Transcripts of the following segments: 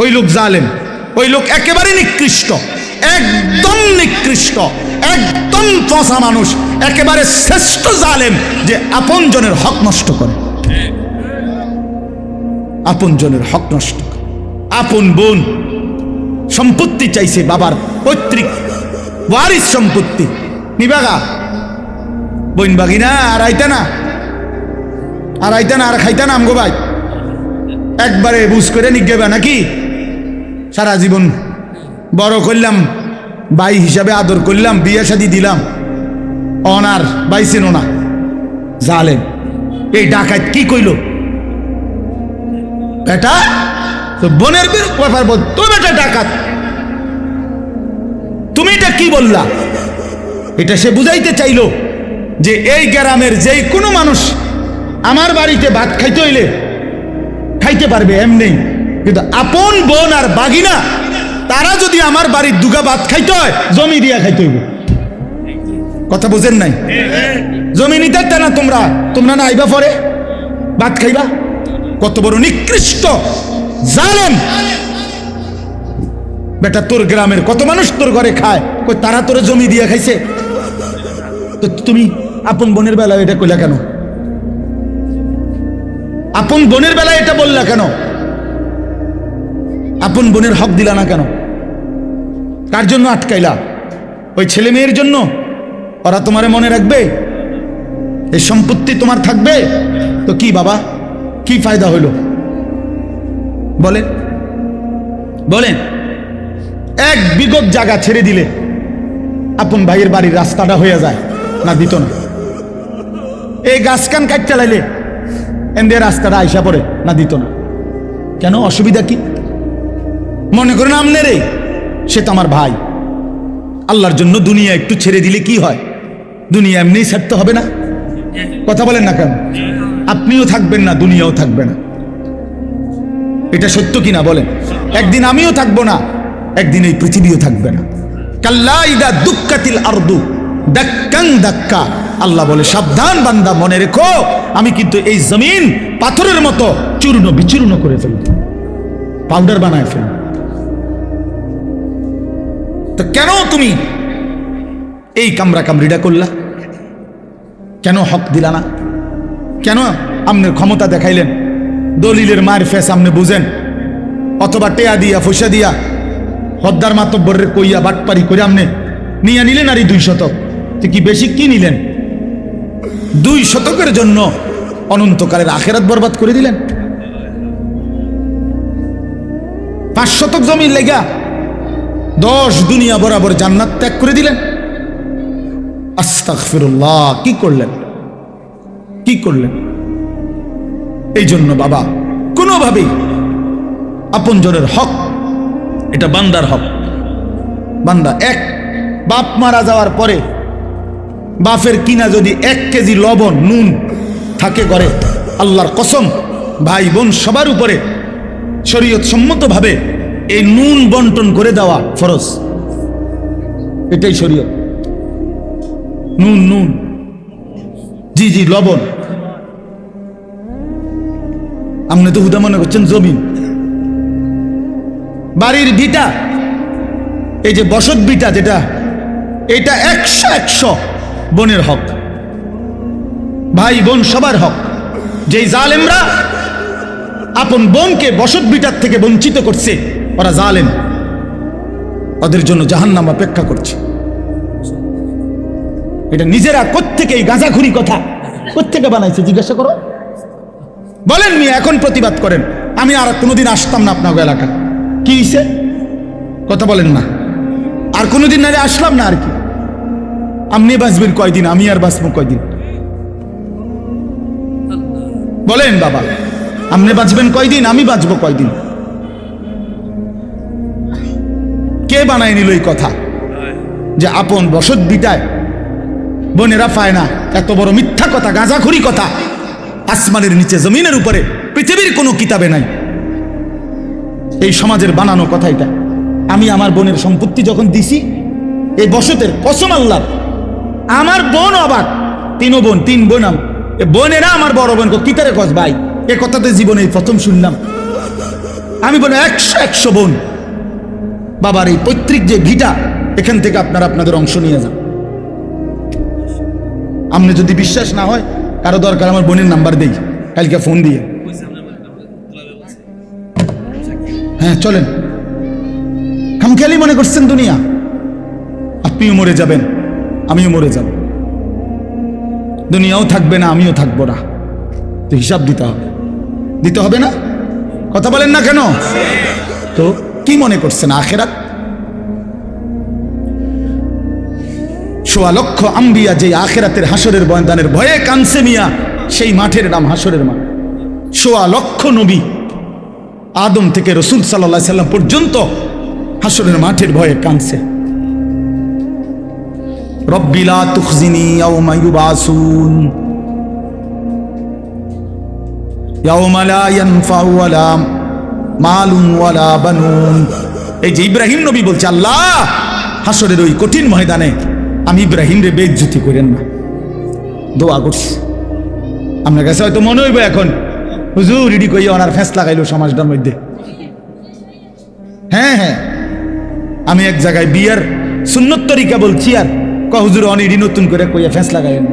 ওই লোক জালেম, ওই লোক একেবারে নিকৃষ্ট, একদম নিকৃষ্ট, একদম পচা মানুষ, একেবারে শ্রেষ্ঠ জালেম যে আপনজনের হক নষ্ট করে, আপনজনের হক নষ্ট করে। আপন বোন সম্পত্তি চাইছে, বাবার পৈতৃক ওয়ারিস সম্পত্তি নিবাগা, বইন বাগিনা আর আইতা না, আর আইতা না, আর খাইতা না আমগো ভাই, একবারে বুঝ করে নিগেবা নাকি? সারা জীবন বড় করলাম, ভাই হিসাবে আদর করলাম, বিয়ে শাদী দিলাম, অনার বাইছেন না, জালেম। এই ডাকাত কি কইল? বেটা তো বোনের ব্যাপার বল, তো বেটা ডাকাত, তুমি এটা কি বললা? এটা সে বুঝাইতে চাইলো যে এই গ্রামের যেই কোনো মানুষ আমার বাড়িতে ভাত খাইতে হইলে খাইতে পারবে এমনি, কিন্তু আপন বোন আর বাগিনা তারা যদি আমার বাড়ির দুগা ভাত খাইতে হয় জমি দিয়া খাইতে হইব। কথা বুঝেন নাই? জমি নিতে না তোমরা, তোমরা না আইবা পরে ভাত খাইবা? কত বড় নিকৃষ্ট জালেম বেটা! তোর গ্রামের কত মানুষ তোর ঘরে খায়, কই তারা তোর জমি দিয়া খাইছে? তো তুমি আপন বোনের বেলায় এটা কইলা কেন? আপন বোনের বেলায় এটা বললা কেন? আপন বোনের হক দিলা না কেন? কার জন্য আটকাইলা? ওই ছেলে মেয়ের জন্য? ওরা তোমারে মনে রাখবে? এই সম্পত্তি তোমার থাকবে? তো কি বাবা, কি ফায়দা হইল বলেন? বলেন, এক বিগত জায়গা ছেড়ে দিলে আপন ভাইয়ের বাড়ির রাস্তাটা হয়ে যায় না? দিত না? এই গাছ কান কাট চালাইলে এদের রাস্তাটা আইসা পড়ে না? দিত না? কেন? অসুবিধা কি? মনে করেন আমনে রে, সে তো আমার ভাই, আল্লাহর জন্য দুনিয়া একটু ছেড়ে দিলে কি হয়? দুনিয়া এমনি ছাড়তে হবে না? কথা বলেন না কেন? আপনিও থাকবেন না, দুনিয়াও থাকবে না, এটা সত্য কিনা বলেন? একদিন আমিও থাকবো না, একদিন এই পৃথিবীও থাকবে না। কাল্লা ইদা দুক্কাতিল আরদু দাক্কান দাক্কা, আল্লাহ বলে সাবধান বান্দা, মনে রেখো আমি কিন্তু এই জমিন পাথরের মতো চূর্ণ বিচূর্ণ করে ফেলব, পাউডার বানায় ফেলব। তো কেন তুমি এই কামরা কামড়িটা করলা? কেন হক দিলা না? কেন আমনের ক্ষমতা দেখাইলেন? দলিলের মায়ের ফেস আমনে বুঝেন, অথবা টেয়া দিয়া পয়সা দিয়া হদ্দার মাতব্বরের কইয়া বাটপারি করে আমনে নিয়ে নিলেন আর 2 শতক। তো কি বেশি কি নিলেন? 2 শতকের জন্য অনন্তকালের আখেরাত বরবাদ করে দিলেন। 5 শতক জমির লেগা 10 দুনিয়া বরাবর জান্নাত ত্যাগ করে দিলেন। আস্তাগফিরুল্লাহ! কি করলেন? কি করলেন? এই জন্য বাবা, কোনোভাবেই আপনজনের হক, এটা বান্দার হক। বান্দা এক বাপ মারা যাওয়ার পরে বাপের কিনা যদি 1 কেজি লবণ নুন থাকে ঘরে, আল্লাহর কসম ভাই বোন সবার উপরে শরীয়ত সম্মতভাবে এই নুন বন্টন করে দেওয়া ফরজ। এটাই শরীয়ত। নুন নুন, জি জি, লবণ। আপনি তো হুদা মনে করছেন জমিন। বাড়ির ভিটা, এই যে বসত ভিটা যেটা, এটা 100 বোনের হক, ভাই বোন সবার হক। যেই জালেমরা আপন বোনকে বসত ভিটার থেকে বঞ্চিত করছে, ওরা জালেম, ওদের জন্য জাহান্নাম অপেক্ষা করছে। এটা নিজেরা কোত্থেকে এই গাঁজাখুরি কথা কোত্থেকে বানাইছে জিজ্ঞাসা করো। বলেন মিয়া, এখন প্রতিবাদ করেন। আমি আর কোনোদিন আসতাম না আপনার এলাকা। কি হইছে? কথা বলেন না। আর কোনোদিন নারে আসলাম না। আর কি আপনি বাঁচবেন কয়দিন, আমি আর বাঁচবো কয়দিন? বলেন বাবা, আপনি বাঁচবেন কয়দিন, আমি বাঁচবো কয়দিন? কে বানায় নিল এই কথা যে আপন বসত বিটায় বোনেরা পায় না? এত বড় মিথ্যা কথা, গাঁজাখুরি কথা আসমানের নিচে জমিনের উপরে পৃথিবীর কোনো কিতাবে নাই। এই সমাজের বানানো কথা এটা। আমি আমার বোনের সম্পত্তি যখন দিছি, এই বসতের কসম আল্লাহ, আমার বোন অবাক। 3 বোন, 3 বোন। বোনেরা আমার বড় বোন কিতারে কস ভাই, এ কথাতে জীবনে প্রথম শুনলাম। আমি বলি 100 বোন, বাবার এই পৈতৃক যে ভিটা, এখান থেকে আপনারা আপনাদের অংশ নিয়ে যান। আপনি যদি বিশ্বাস না হয়, কারো দরকার আমার বোনের নাম্বার দেই, কালকে ফোন দিয়ে। হ্যাঁ চলেন, খামখেয়ালি মনে করছেন দুনিয়া? আপনিও মরে যাবেন, আমিও মরে যাব, দুনিয়াও থাকবে না, আমিও থাকবো না, তো হিসাব দিতে হবে না? কথা বলেন না কেন? তো কি মনে করছেন আখেরাত? 1.25 লক্ষ আম্বিয়া যে আখেরাতের হাসরের ময়দানের ভয়ে কানছে মিয়া, সেই মাঠের নাম হাসরের মাঠ। 1.25 লক্ষ নবী, আদম থেকে রসুল সাল্লাল্লাহু আলাইহি সাল্লাম পর্যন্ত হাসরের মাঠের ভয়ে কানছে। রব্বি লা তুখজিনি ইয়াওমা ইউবাসুন ইয়াওমা লা ইয়ানফাউ ওয়ালা মালুন ওয়ালা বানুন। এই যে ইব্রাহিম নবী বলছে, আল্লাহ হাসরের ওই কঠিন ময়দানে আমি ইব্রাহিম রে বেইজ্জতি করেন না, দোয়া করছি। আপনার কাছে হয়তো মনে হইবে এখন, হুজুর ইডি কইয়া ওনার ফেস লাগাইলো সমাজটার মধ্যে। হ্যাঁ হ্যাঁ, আমি এক জায়গায় বিয়ের সুন্নত তরিকা বলছি, আর হুজুর অনিডি নতুন করে কইয়া ফেস লাগাইলেন।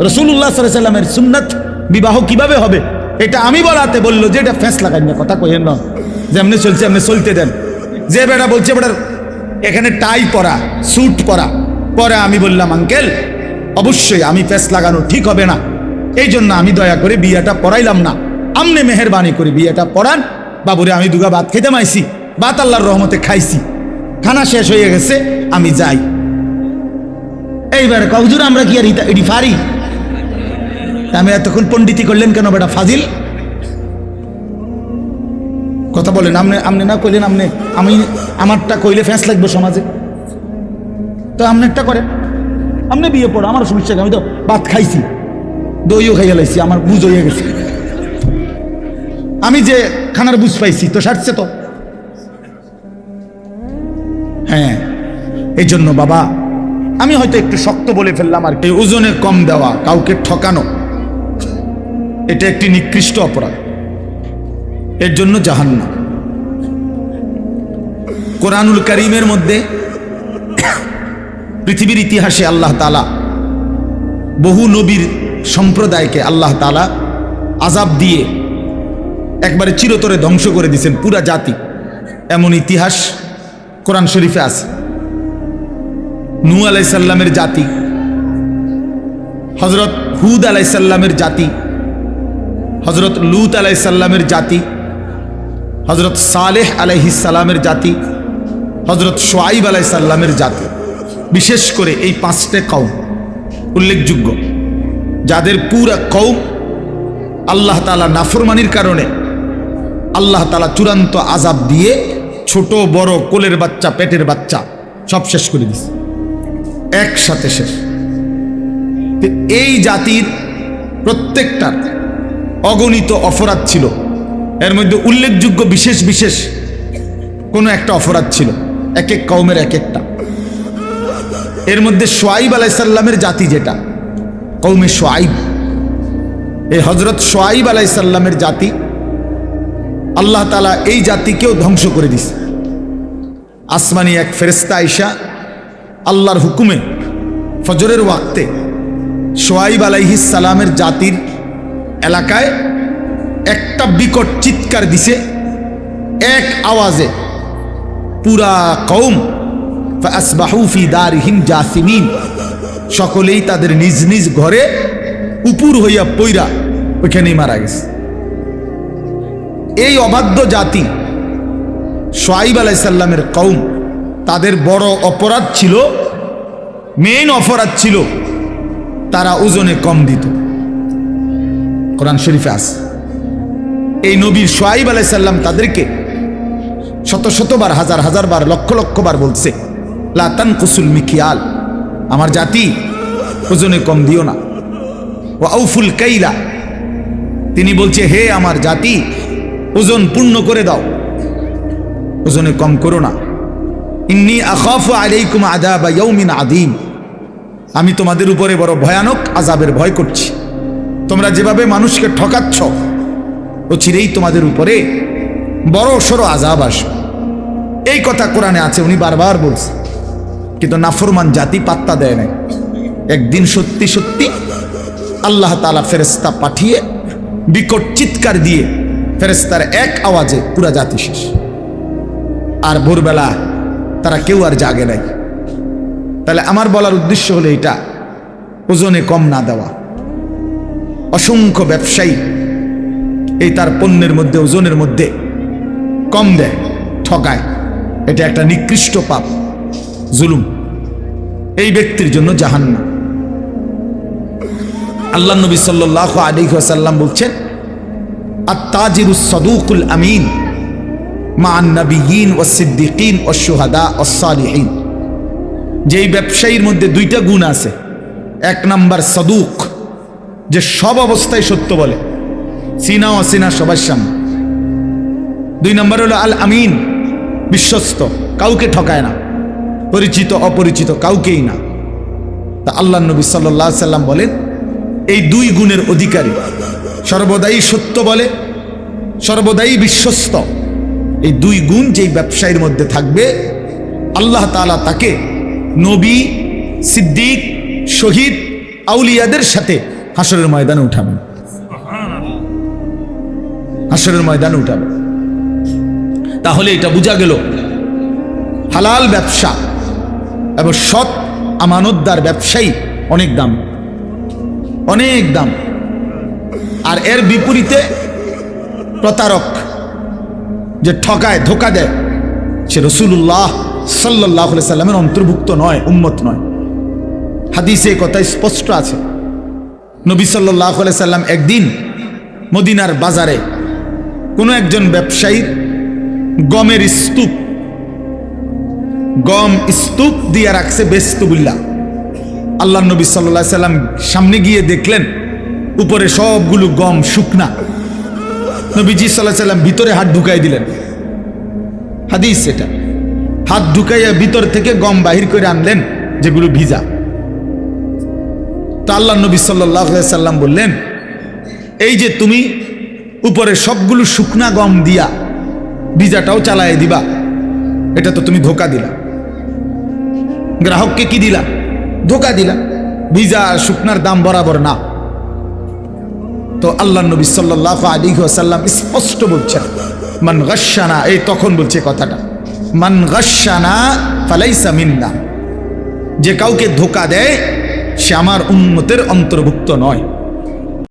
রাসূলুল্লাহ সাল্লাল্লাহু আলাইহি সাল্লামের সুন্নাত বিবাহ কিভাবে হবে এটা আমি বলাতে বললো যে এটা ফেস লাগাই না, কথা কইেন না, যেমনি চলছে এমনি চলতে দেন। যে বেটা বলছে বেটার এখানে টাই পরা, স্যুট পরা, পরে আমি বললাম আঙ্কেল অবশ্যই আমি ফেস লাগানো ঠিক হবে না, এই জন্য আমি দয়া করে বিয়েটা পড়াইলাম না, আমনে মেহেরবানি করে বিয়েটা পড়ান। বাবুরে আমি দুগা ভাত খেতে মাইছি, ভাত আল্লাহর রহমতে খাইছি, খানা শেষ হয়ে গেছে, আমি যাই। এইবার হুজুর আমরা কি আর এটি পারি? আমি এতক্ষণ পণ্ডিতি করলেন কেন বেটা ফাজিল? কথা বলেন, আপনি না কইলেন, আমি আমারটা কইলে ফ্যাঁস লাগবে সমাজে, তো আপনারটা করেন, আপনি বিয়ে পড়ো, আমার সমস্যা, আমি তো ভাত খাইছি, দইও খাইয়া লাইছি, আমার বুঝ হয়ে গেছে, আমি যে খানার বুঝ পাইছি তো সারছে তো। হ্যাঁ, এই জন্য বাবা আমি হয়তো একটু শক্ত বলে ফেললাম, আর কি ওজনে কম দেওয়া, কাউকে ঠকানো, এটা একটি নিকৃষ্ট অপরাধ, এর জন্য জাহান্নাম। কোরআনুল কারীমের মধ্যে পৃথিবীর ইতিহাসে আল্লাহ তাআলা বহু নবীর সম্প্রদায়কে আল্লাহ তাআলা আযাব দিয়ে একবারে চিরতরে ধ্বংস করে দিয়েছেন পুরা জাতি, এমন ইতিহাস কোরআন শরীফে আছে। নূহ আলাইহিস সালামের জাতি, হযরত হুদ আলাইহিস সালামের জাতি, হযরত লূত আলাইহিস সালামের জাতি, হযরত সালেহ আলাইহিস সালামের জাতি, হযরত শুআইব আলাইহিস সালামের জাতি, বিশেষ করে এই 5টে কওম উল্লেখযোগ্য, যাদের পুরা কওম আল্লাহ তাআলা নাফরমানির কারণে আল্লাহ তাআলা চূড়ান্ত আযাব দিয়ে ছোট বড় কোলের বাচ্চা পেটের বাচ্চা সব শেষ করে দিয়েছে, একসাথে শেষ। এই জাতির প্রত্যেকটার অগণিত অপরাধ ছিল, এর মধ্যে উল্লেখযোগ্য বিশেষ বিশেষ কোনো একটা অপরাধ ছিল, এক এক কওমের এক একটা। এর মধ্যে শুআইব আলাইহিস সালামের জাতি, যেটা কওমে শুআইব, এই হযরত শুআইব আলাইহিস সালামের জাতি, আল্লাহ তাআলা এই জাতিকেও ধ্বংস করে দিয়েছে। আসমানি এক ফেরেশতা আইসা আল্লাহর হুকুমে ফজরের ওয়াক্তে শুআইব আলাইহিস সালামের জাতির এলাকায় একটা বিকট চিৎকার দিছে, এক আওয়াজে পুরা কওম ফাসবাহু ফি দারিহিম জাসিমিন, সকলেই তাদের নিজ নিজ ঘরে উপুর হইয়া পইরা ওইখানেই মারা গেছে। এই অবাধ্য জাতি শুআইব আলাইহিস সালামের কওম, তাদের বড় অপরাধ ছিল, মেইন অপরাধ ছিল তারা ওজনে কম দিত। কোরআন শরীফে আছে, এই নবীর শুআইব আলাইহিস সালাম তাদেরকে শত শতবার, হাজার হাজার বার, লক্ষ লক্ষ বার বলছে, লা তানকুসুল মিকিয়াল, আমার জাতি ওজনে কম দিও না, ওয়া আউফুল কাইলা, তিনি বলছে হে আমার জাতি ওজন পূর্ণ করে দাও, ওজনে কম করো না। ইন্নী আখাফু আলাইকুম আযাবা ইয়াউমিন আযীম, আমি তোমাদের উপরে বড় ভয়ানক আযাবের ভয় করছি। তোমরা যেভাবে মানুষকে ঠকাচ্ছ, চিরেই তোমাদের উপরে বড় সড়ো আযাব আসবে। এই কথা কোরআনে আছে, উনি বারবার বলছে, কিন্তু নাফরমান জাতি পাত্তা দেয় না। একদিন সত্যি সত্যি আল্লাহ তাআলা ফেরেশতা পাঠিয়ে বিকট চিৎকার দিয়ে ফেরেশতার এক আওয়াজে পুরা জাতি শেষ। আর ভোরবেলা তারা কেউ আর জাগে নাই। তাহলে আমার বলার উদ্দেশ্য হলো এটা, ওজনে কম না দেওয়া। অসংখ্য ব্যবসায়ী এই তার পণ্যের মধ্যে ওজনের মধ্যে কম দেয়, ঠকায়। এটা একটা নিকৃষ্ট পাপ, জুলুম। এই ব্যক্তির জন্য জাহান্নাম। আল্লাহ নবী সাল্লাল্লাহু আলাইহি ওয়াসাল্লাম বলছেন, আত-তাজিরুস সাদুকুল আমিন মা'আন নাবিয়্যিন ওয়াস সিদ্দিকিন ওয়াস শুহাদা ওয়াস সালিহিন। যেই ব্যবসায়ীর মধ্যে দুইটা গুণ আছে, এক নাম্বার সাদুক, যে সব অবস্থায় সত্য বলে, সিনা অসিনা সবার সামনে। দুই নাম্বার হলো আল আমিন, বিশ্বস্ত, কাউকে ঠকায় না, পরিচিত অপরিচিত কাউকেই না। তা আল্লাহ নবী সাল্লাল্লাহু আলাইহি সাল্লাম বলেন, এই দুই গুণের অধিকারী, সর্বদাই সত্য বলে, সর্বদাই বিশ্বস্ত, এই দুই গুণ যেই ব্যবসায়ীর মধ্যে থাকবে, আল্লাহ তাআলা তাকে নবী, সিদ্দিক, শহীদ, আউলিয়াদের সাথে হাসরের ময়দানে উঠাবেন। হাসরের ময়দানে উঠাবেন। তাহলে এটা বোঝা গেল, হালাল ব্যবসা এবং সৎ আমানতদার ব্যবসায়ী অনেক দাম, অনেক দাম। আর এর বিপরীতে প্রতারক, যে ঠকায়, ধোকা দেয়, সে রাসূলুল্লাহ সাল্লাল্লাহু আলাইহি সাল্লামের অন্তর্ভুক্ত নয়, উম্মত নয়। হাদিসে কথা স্পষ্ট আছে। নবী সাল্লাল্লাহু আলাইহি সাল্লাম একদিন মদিনার বাজারে কোনো একজন ব্যবসায়ীর গমের স্তূপ, গম স্তূপ দিয়ে রাখছে বেস্তুবিল্লাহ। আল্লাহ নবী সাল্লাল্লাহু আলাইহি সাল্লাম সামনে গিয়ে দেখলেন উপরে সবগুলো গম শুকনা। নবীজি সাল্লাল্লাহু আলাইহি সাল্লাম ভিতরে হাত ঢুকাই দিলেন। হাদিস এটা, হাত ঢুকাইয়া ভিতর থেকে গম বাহির করে আনলেন যেগুলো ভিজা। তো আল্লাহ নবী সাল্লাল্লাহু আলাইহি সাল্লাম বললেন, এই যে তুমি উপরে সবগুলো শুকনা গম দিয়া ভিজাটাও চালায় দিবা, এটা তো তুমি ধোকা দিলা। গ্রাহককে কি দিলা? ধোকা দিলা। ভিজা আর শুকনার দাম বরাবর না। তো আল্লাহ নবী সাল্লাল্লাহু আলাইহি ওয়াসাল্লাম স্পষ্ট বলছেন, মান গাশশানা, এই তখন বলছে কথাটা, মান গাশশানা ফালাইসা মিন্না, যে কাউকে ধোকা দেয় সে আমার উম্মতের অন্তর্ভুক্ত নয়।